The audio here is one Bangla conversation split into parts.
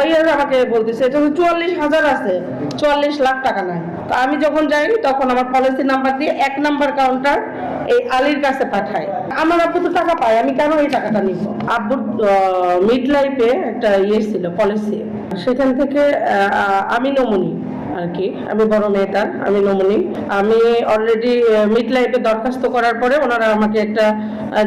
লয়ার আমাকে বলতেছে এটা 44,000 আছে, 44 লাখ টাকা নাই। তো আমি যখন যাই তখন আমার পলিসি নাম্বার দিয়ে 1 নাম্বার কাউন্টার এই আলীর কাছে পাঠায়। আমার আব্বু তো টাকা পায়, আমি কেন এই টাকাটা নিব? আব্বুর মিড লাইফে একটা ছিল পলিসি, সেখান থেকে আমি নমুনি আর কি, আমি বড় মেয়েটার, আমি নমুনি। আমি অলরেডি মিড লাইফে দরখাস্ত করার পরে ওনারা আমাকে একটা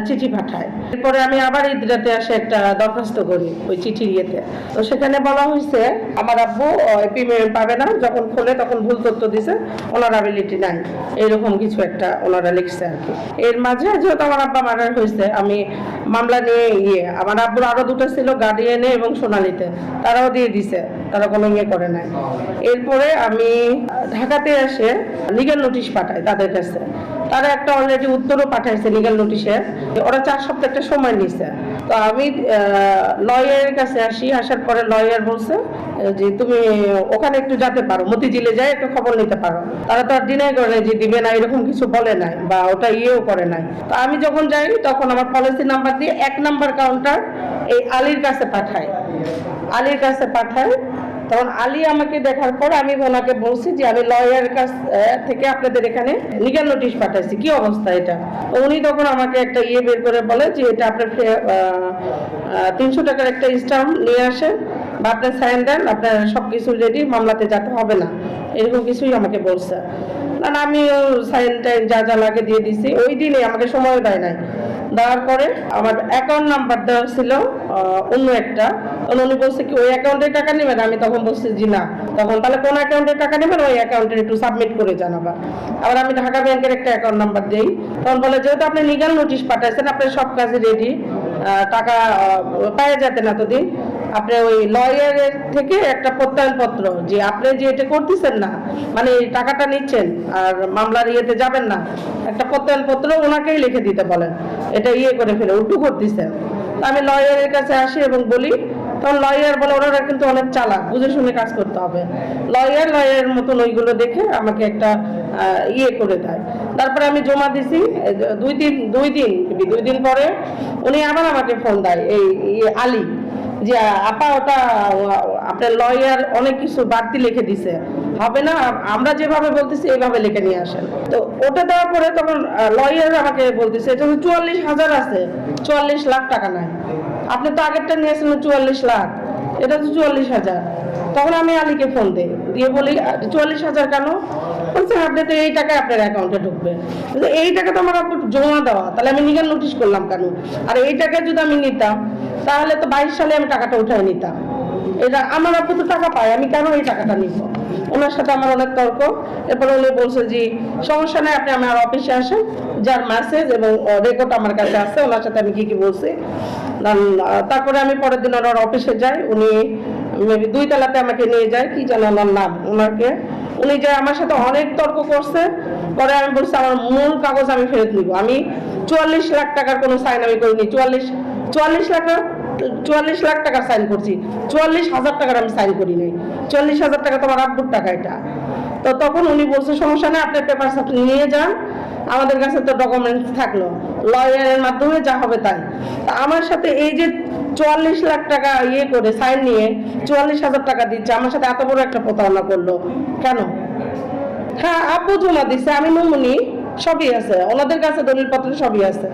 চিঠি পাঠায়। এরপরে আমি আবার ঈদগাতে আসে একটা দরখাস্ত করি ওই চিঠির ইয়েতে। তো সেখানে বলা হয়েছে আমার আব্বু প্রিমিয়াম পাবে না, যখন খোলে তখন ভুল তথ্য দিছে, ওনার অ্যাবিলিটি নাই, এরকম কিছু একটা ওনারা লিখছে আর কি। এর মাঝে যেহেতু আমার আব্বা মার্ডার হয়েছে, আমি মামলা নিয়ে আমার আব্বুর আরো দুটো ছিল গার্ডিয়ানে এবং সোনালীতে, তারাও দিয়ে দিছে, তারা কোনো ইয়ে করে নাই। এরপরে আমি ঢাকাতে এসে লিগ্যাল নোটিশ পাঠাই তাদের কাছে, তারা একটা অলরেডি উত্তরও পাঠাইছে লিগ্যাল নোটিশে। ওরা 4 সপ্তাহ একটা সময় নিছে। তো আমি লয়ারের কাছে আসি, আসার পরে লয়ার বলছে যে তুমি ওখানে একটু যেতে পারো, মতিঝিলে যাই একটু খবর নিতে পারো। তারা তো আর ডিনাই করে যে দিবে না, এরকম কিছু বলে নাই বা ওটা ইয়েও করে নাই। তো আমি যখন যাই তখন আমার পলিসি নাম্বার দিয়ে 1 নাম্বার কাউন্টার এই আলীর কাছে পাঠায়, আলীর কাছে পাঠায়। তখন আলী আমাকে দেখার পর আমি ওনাকে বলছি যে আমি লয়ারের কাছ থেকে আপনাদের এখানে লিগ্যাল নোটিশ পাঠাইছি, কি অবস্থা এটা? উনি তখন আমাকে একটা ইয়ে বের করে বলে যে এটা আপনার 300 টাকার একটা স্টাম্প নিয়ে আসেন বা আপনার সাইন দেন, আপনার সবকিছু রেডি, মামলাতে যেতে হবে না, এরকম কিছুই আমাকে বলছে। না আমি সাইন টাইন যা যা লাগে দিয়ে দিছি, ওই দিনে আমাকে সময় দেয় নাই। দেওয়ার পরে আমার অ্যাকাউন্ট নাম্বার দেওয়া ছিল অন্য একটা, উনি বলছে কি ওই অ্যাকাউন্টে টাকা নেবেন? আমি তখন বলছি জি না। তখন তাহলে কোন অ্যাকাউন্টে টাকা নেবেন, ওই অ্যাকাউন্টে একটু সাবমিট করে জানাবা। আবার আমি ঢাকা ব্যাংকের একটা অ্যাকাউন্ট নাম্বার দিই। তখন বলে যেহেতু আপনি লিগ্যাল নোটিশ পাঠাইছেন, আপনার সব কাজে রেডি, টাকা পাওয়া যেতেন এতদিন, আপনি ওই লয়ারের থেকে একটা প্রত্যয়নপত্র যে আপনি যে এটা করতেছেন না, মানে টাকাটা নিচ্ছেন আর মামলার ইয়েতে যাবেন না, একটা প্রত্যয়নপত্র ওনাকেই লিখে দিতে বলেন, এটা ইয়ে করে ফেলে উল্টো করতেছেন। আমি লয়ারের কাছে আসি এবং বলি, তখন লয়ার বলে ওনারা কিন্তু অনেক চালাক, বুঝে শুনে কাজ করতে হবে। লয়ারের মতন ওইগুলো দেখে আমাকে একটা ইয়ে করে দেয়। তারপরে আমি জমা দিছি, 2 দিন পরে উনি আবার আমাকে ফোন দেয় এই আলী, যে আপা ওটা আপনার লয়ার অনেক কিছু বাড়তি লিখে দিছে, হবে না, আমরা যেভাবে বলতেছি এইভাবে লিখে নিয়ে আসেন। তো ওটা দেওয়ার পরে তখন লয়ার আমাকে বলতেছে এটা 44,000 আছে, 44 লাখ টাকা নাই। আপনি তো আগেরটা নিয়েছিলেন 44 লাখ, এটা তো 44,000। তখন আমি আলীকে ফোন দিই, দিয়ে বলি 44,000 কেন? বলছে আপনি তো এই টাকা আপনার অ্যাকাউন্টে ঢুকবে। এই টাকা তো আমার আপনার জমা দেওয়া, তাহলে আমি লিগ্যাল নোটিশ করলাম কেন? আর এই টাকা যদি আমি নিতাম তাহলে তো 22 সালে আমি টাকাটা উঠায় নিতাম। এটা আমার আপু তো টাকা পায়, আমি কেন এই টাকাটা নিব? ওনার সাথে আমার অনেক তর্ক। এরপরে উনি বলছে যে সমস্যা নেই, আপনি আমার অফিসে আসেন, যার মেসেজ এবং রেকর্ড আমার কাছে আছে, ওনার সাথে আমি কি কি বলছি। তারপরে আমি পরের দিন ওনার অফিসে যাই, উনি মেবি 2 তলাতে আমাকে নিয়ে যায়, কি যেন ওনার নাম, ওনাকে উনি যায় আমার সাথে অনেক তর্ক করছে। পরে আমি বলছি আমার মূল কাগজ আমি ফেরত নিব, আমি 44 লাখ টাকার কোনো সাইন আমি করিনি, 44 লাখ টাকা সাইন করছি, 44,000 টাকার আমি সাইন করি নাই। 44,000 টাকা তোমার আব্বুর টাকা এটা। তো তখন উনি বলছে সমস্যা নেই, আপনার পেপারস আপনি নিয়ে যান, আমাদের কাছে তো ডকুমেন্টস থাকলো, লয়ারের মাধ্যমে যা হবে তাই। আমার সাথে এই যে 44 লাখ টাকা ইয়ে করে সাইন নিয়ে 44,000 টাকা দিচ্ছে, আমার সাথে এত বড় একটা প্রতারণা করলো কেন? হ্যাঁ আব্বু জমা দিচ্ছে, আমি নমুনি, সবই আছে ওনাদের কাছে, দলিলপত্র সবই আছে।